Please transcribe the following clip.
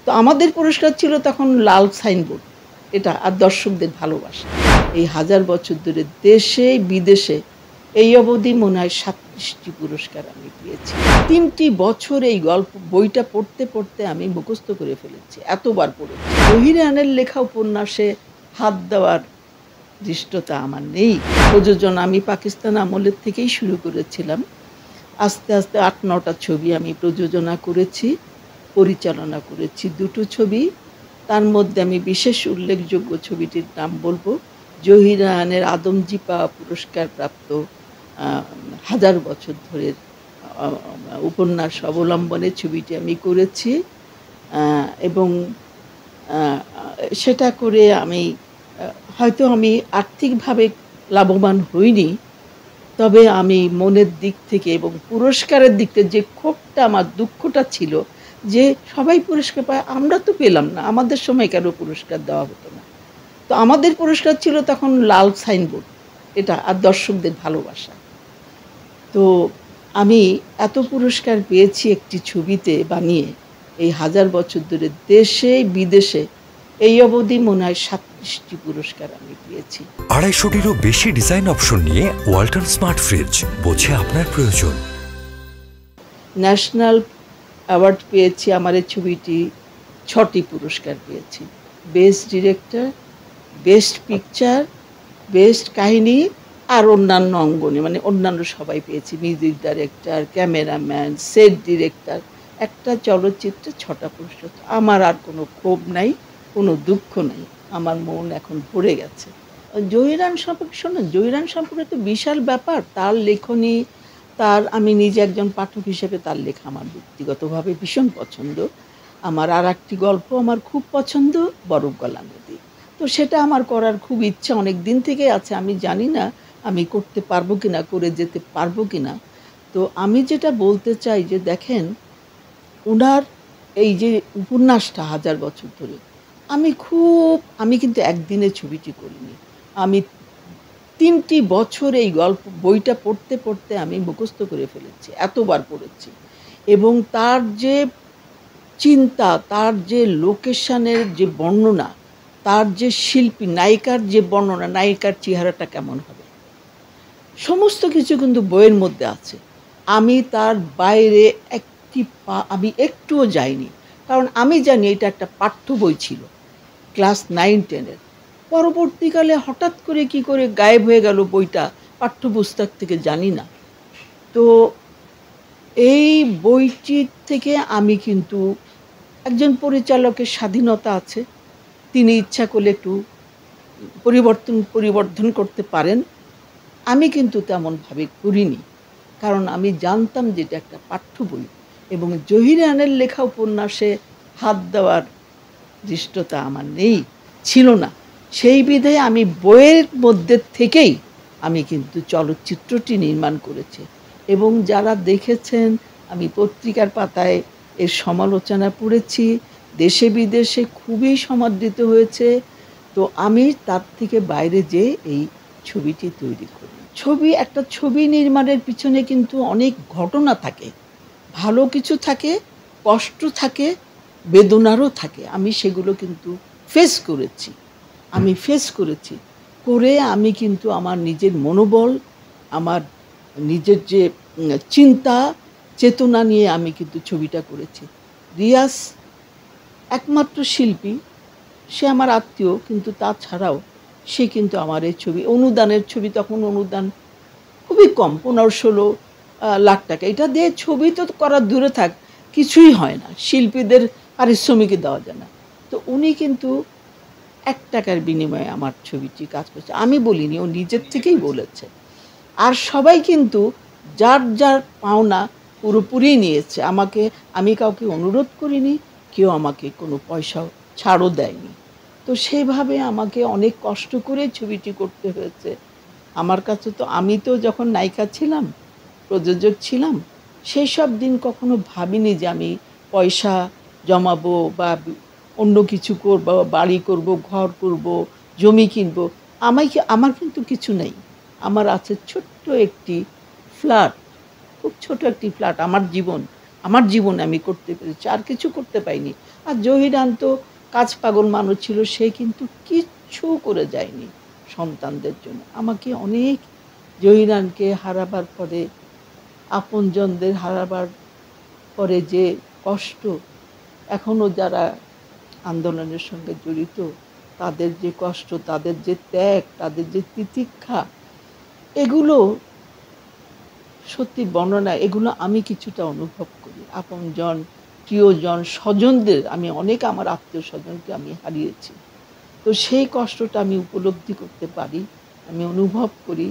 তো আমাদের পুরস্কার ছিল তখন লাল সাইনবোর্ড এটা আর দর্শকদের ভালোবাসা। এই হাজার বছর ধরে দেশে বিদেশে এই অবধি মনে হয় ৩৭টি পুরস্কার আমি পেয়েছি। ৩টি বছর এই গল্প বইটা পড়তে, পড়তে আমি মুখস্থ করে ফেলেছি। এতবার পড়েছি। জহির রানের লেখা উপন্যাসে হাত দেওয়ার ধৃষ্টতা আমার নেই। প্রযোজনা আমি পাকিস্তান আমলের থেকেই শুরু করেছিলাম। আস্তে, আস্তে ৮-৯টা ছবি আমি প্রযোজনা করেছি, পরিচালনা করেছি ২টো ছবি। তার মধ্যে আমি বিশেষ উল্লেখযোগ্য ছবিটির নাম বলব, জহির রায়হানের আদমজী পাওয়া পুরস্কারপ্রাপ্ত হাজার বছর ধরে উপন্যাস অবলম্বনে ছবিটি আমি করেছি। এবং সেটা করে আমি হয়তো আমি আর্থিকভাবে লাভবান হইনি, তবে আমি মনের দিক থেকে এবং পুরস্কারের দিক থেকে যে ক্ষোভটা আমার দুঃখটা ছিল যে সবাই পুরস্কার পায়, আমরা তো পেলাম না, আমাদের সময় কেন পুরস্কার দেওয়া হতো না। তো আমাদের পুরস্কার ছিল তখন লাল সাইনবোর্ড এটা আর দর্শকদের ভালোবাসা। তো আমি এত পুরস্কার পেয়েছি একটি ছবিতে বানিয়ে এই হাজার বছর ধরে দেশে বিদেশে এই অবধি মনে হয় ৩৭টি পুরস্কার আমি পেয়েছি। ২৫০টিরও বেশি ডিজাইন অপশন নিয়ে ওয়ালটন স্মার্ট ফ্রিজ, বোঝে আপনার প্রয়োজন। ন্যাশনাল অ্যাওয়ার্ড পেয়েছি, আমার এই ছবিটি ৬টি পুরস্কার পেয়েছি। Best director, best picture, best কাহিনী আর অন্যান্য অঙ্গনে মানে অন্যান্য সবাই পেয়েছি। Music director, cameraman, set director. একটা চলচ্চিত্রে ৬টা পুরস্কার। আমার আর কোনো ক্ষোভ নাই, কোনো দুঃখ নাই, আমার মন এখন ভরে গেছে। জহির রায়হান সম্পর্কে শোনেন, জহির রায়হান সম্পর্কে তো বিশাল ব্যাপার। তার লেখনী, তার আমি নিজে একজন পাঠক হিসেবে তার লেখা আমার ব্যক্তিগতভাবে ভীষণ পছন্দ। আমার আর একটি গল্প আমার খুব পছন্দ, বরফ গলা নদী। তো সেটা আমার করার খুব ইচ্ছা অনেক দিন থেকেই আছে। আমি জানি না আমি করতে পারবো কিনা, করে যেতে পারবো কিনা। তো আমি যেটা বলতে চাই যে দেখেন, ওনার এই যে উপন্যাসটা হাজার বছর ধরে, আমি কিন্তু একদিনে ছবিটি করিনি। আমি ৩টি বছর এই বইটা পড়তে, পড়তে আমি মুখস্থ করে ফেলেছি। এতবার পড়েছি। এবং তার যে চিন্তা, তার যে লোকেশনের যে বর্ণনা, তার যে শিল্পী, নায়িকার যে বর্ণনা, নায়িকার চেহারাটা কেমন হবে, সমস্ত কিছু কিন্তু বইয়ের মধ্যে আছে। আমি তার বাইরে আমি একটুও যাইনি। কারণ আমি জানি এটা একটা পাঠ্য বই ছিল, ক্লাস 9-10-এর। পরবর্তীকালে হঠাৎ করে কি করে গায়েব হয়ে গেল বইটা পাঠ্যপুস্তক থেকে জানি না। তো এই বইটির থেকে আমি কিন্তু, একজন পরিচালকের স্বাধীনতা আছে, তিনি ইচ্ছা করলে একটু পরিবর্ধন করতে পারেন। আমি কিন্তু তেমনভাবে করিনি, কারণ আমি জানতাম যে এটা একটা পাঠ্য বই এবং জহির রায়হানের লেখা উপন্যাসে হাত দেওয়ার ধৃষ্টতা আমার নেই, ছিল না। সেই বিধায় আমি বইয়ের মধ্যে থেকেই আমি কিন্তু চলচ্চিত্রটি নির্মাণ করেছি। এবং যারা দেখেছেন, আমি পত্রিকার পাতায় এর সমালোচনা পড়েছি, দেশে বিদেশে খুবই সমাদৃত হয়েছে। তো আমি তার থেকে বাইরে যেয়ে এই ছবিটি তৈরি করি। একটা ছবি নির্মাণের পিছনে কিন্তু অনেক ঘটনা থাকে, ভালো কিছু থাকে, কষ্ট থাকে, বেদনারও থাকে। আমি সেগুলো কিন্তু ফেস করেছি। করে আমি কিন্তু আমার নিজের মনোবল, আমার নিজের যে চিন্তা চেতনা নিয়ে আমি কিন্তু ছবিটা করেছি। রিয়াজ একমাত্র শিল্পী, সে আমার আত্মীয়, কিন্তু তাছাড়াও সে কিন্তু আমার এই ছবি, অনুদানের ছবি, তখন অনুদান খুবই কম, 15-16 লাখ টাকা। এটা দিয়ে ছবি তো করা দূরে থাক, কিছুই হয় না, শিল্পীদের পারিশ্রমিকই দেওয়া যায় না। তো উনি কিন্তু ১ টাকার বিনিময়ে আমার ছবিটি কাজ করছে। আমি বলিনি, ও নিজের থেকেই বলেছে। আর সবাই কিন্তু যার যার পাওনা পুরোপুরি নিয়েছে। আমি কাউকে অনুরোধ করিনি, কেউ আমাকে কোনো পয়সাও ছাড়ও দেয়নি। তো সেইভাবে আমাকে অনেক কষ্ট করে ছবিটি করতে হয়েছে। আমার কাছে তো, আমি তো যখন নায়িকা ছিলাম, প্রযোজক ছিলাম, সেই সব দিন কখনো ভাবিনি যে আমি পয়সা জমাবো বা অন্য কিছু করবো, বাড়ি করব, ঘর করব, জমি কিনবো। আমার কিন্তু কিছু নেই। আমার আছে ছোট্ট একটি ফ্ল্যাট, খুব ছোট একটি ফ্ল্যাট। আমার জীবন আমি করতে পেরেছি, আর কিছু করতে পারিনি। আর জহিরান তো কাজ পাগল মানুষ ছিল, সে কিন্তু কিচ্ছু করে যায়নি সন্তানদের জন্য। আমাকে অনেক জহিরানকে হারাবার পরে, আপনজনদের হারাবার পরে যে কষ্ট, এখনও যারা আন্দোলনের সঙ্গে জড়িত তাদের যে কষ্ট, তাদের যে ত্যাগ, তাদের যে তিতিক্ষা, এগুলো সত্যি বর্ণনা, এগুলো আমি কিছুটা অনুভব করি। আপনজন, প্রিয়জন, স্বজনদের, আমি অনেক আমার আত্মীয় স্বজনকে আমি হারিয়েছি। তো সেই কষ্টটা আমি উপলব্ধি করতে পারি, আমি অনুভব করি।